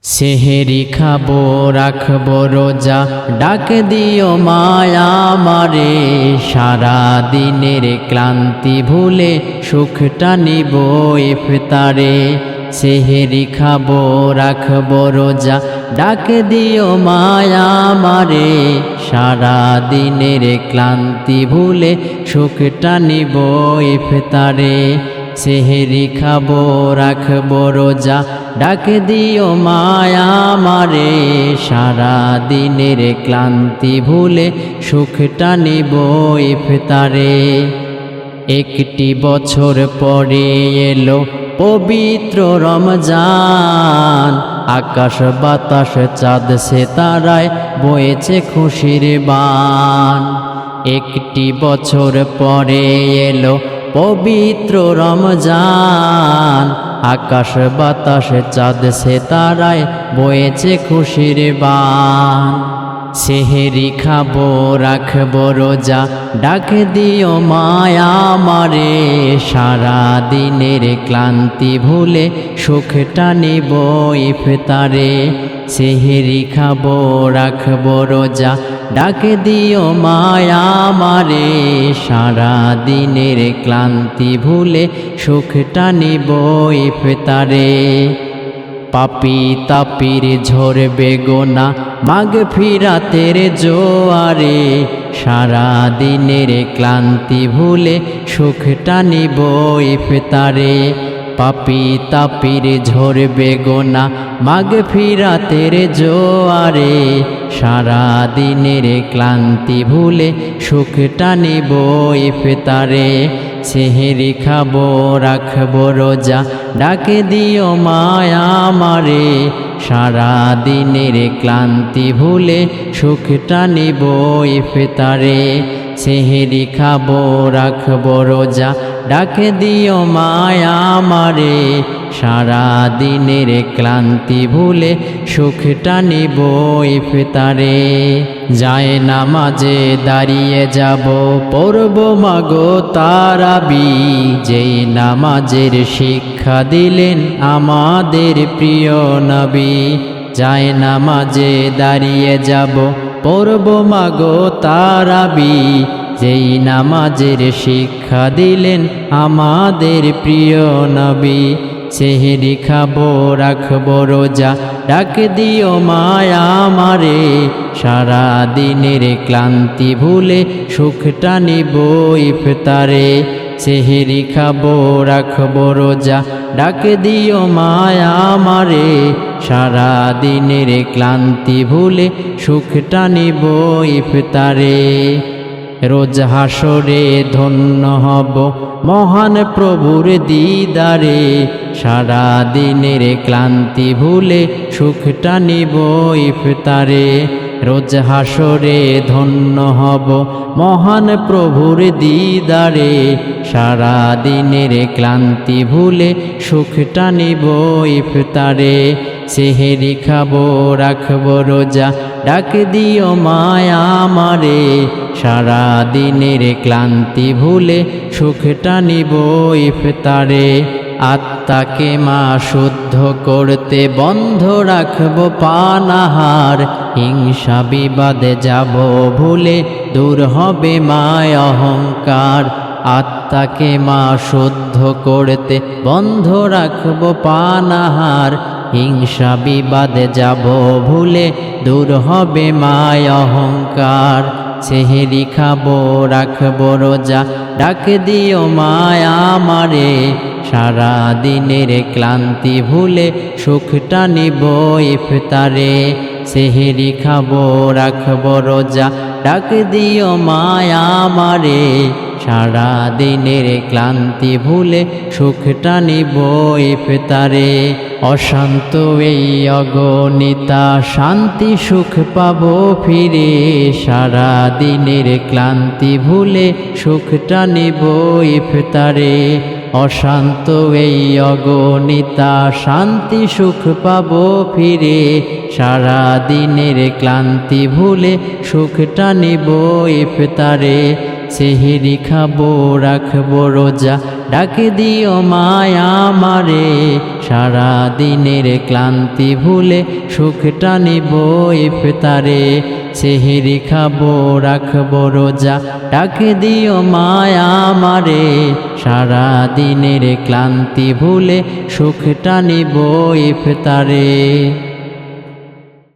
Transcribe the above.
সেহেরি খাবো রাখবো রোজা, ডাক দিও মায়া মারে। সারা দিনের ক্লান্তি ভুলে সুখটা নিব ইফতারে। সেহেরি খাবো রাখবো রোজা, ডাক দিও মায়া মারে। সারা দিনের ক্লান্তি ভুলে সুখটা নিব ইফতারে। সেহেরি খাবো রাখবো রোজা, ডাক দিও মায়া মারে। সারা দিনের ক্লান্তি ভুলে সুখটা নিব ইফতারে। একটি বছর পরে এলো পবিত্র রমজান। আকাশ বাতাস চাঁদ সিতারায় বয়েছে খুশির বান। একটি বছর পরে এলো পবিত্র রমজান। আকাশ বাতাস চাঁদ সিতারায় বয়েছে খুশির বান। সেহেরি খাবো রাখবো রোজা, ডাক দিও মায়া মারে। সারা দিনের ক্লান্তি ভুলে সুখটা নিব ইফতারে। সেহেরি খাবো রাখবো রোজা, ডাক দিও মায়া মারে। সারা দিনের ক্লান্তি ভুলে সুখটা নিব ইফতারে। পাপী তাপির ঝরবে গোনা মাগফিরাতের জোয়ারে। সারা দিনের ক্লান্তি ভুলে সুখটা নিব ইফতারে। পাপী তাপির ঝরবে গোনা মাগফিরাতের জোয়ারে। সারা দিনের ক্লান্তি ভুলে সুখটা নিব ইফতারে। সেহেরি খাবো রাখবো রোজা, ডাক দিও মায়া মারে। সারা দিনের ক্লান্তি ভুলে সুখটা নিব ইফতারে। সেহেরি খাবো রাখবো রোজা, ডাক দিও মায়া মারে। সারা দিনের ক্লান্তি ভুলে সুখটা নিব ইফতারে। যায় নামাজে দাঁড়িয়ে যাব পড়ব মাগো তারাবি। যেই নামাজের শিক্ষা দিলেন আমাদের প্রিয় নবী। যায় নামাজে দাঁড়িয়ে যাব পড়ব মাগো তারাবি। যেই নামাজের শিক্ষা দিলেন আমাদের প্রিয় নবী। সেহেরি খাবো রাখবো রোজা, ডাক দিও মায়া মারে। সারা দিনের ক্লান্তি ভুলে সুখটা নিব ইফতারে। সেহেরি খাবো রাখবো রোজা, ডাক দিও মায়া মারে। সারা দিনের ক্লান্তি ভুলে সুখটা নিব ইফতারে। রোজ হাসরে ধন্য হব মহান প্রভুর দিদারে। সারা দিনের ক্লান্তি ভুলে সুখটা নিব ইফতারে। রোজ হাসরে ধন্য হব মহান প্রভুর দিদারে। সারা দিনের ক্লান্তি ভুলে সুখটা নিব ইফতারে। সেহেরি খাবো রাখবো রোজা, ডাক দিও মায়া মারে। সারা দিনের ক্লান্তি ভুলে সুখটা নিব ইফতারে। আত্মাকে মা শুদ্ধ করতে বন্ধ রাখবো পানাহার। হিংসা বিবাদে যাব ভুলে দূর হবে মায় অহংকার। আত্মাকে মা শুদ্ধ করতে বন্ধ রাখবো পানাহার। হিংসা বিবাদে যাব ভুলে দূর হবে মায় অহংকার। সেহেরি খাবো রাখবো রোজা, ডাক দিও মায়া মারে। সারা দিনের ক্লান্তি ভুলে সুখটা নিব ইফতারে। সেহেরি খাবো রাখবো রোজা, ডাক দিও মায়া মারে। সারা দিনের ক্লান্তি ভুলে সুখটা নিব ইফতারে। অশান্ত এই অগণিতা শান্তি সুখ পাবো ফিরে। সারা দিনের ক্লান্তি ভুলে সুখটা নিব ইফতারে। অশান্ত এই অগণিতা শান্তি সুখ পাবো ফিরে। সারা দিনের ক্লান্তি ভুলে সুখটা নিব ইফতারে। সেহরি খাবো রাখবো রোজা ডাক দিও মায়া আমারে সারা দিনের ক্লান্তি ভুলে সুখটা নিব ইফতারে সেহরি খাবো রাখবো রোজা ডাক দিও মায়া আমারে সারা দিনের ক্লান্তি ভুলে সুখটা নিব ইফতারে।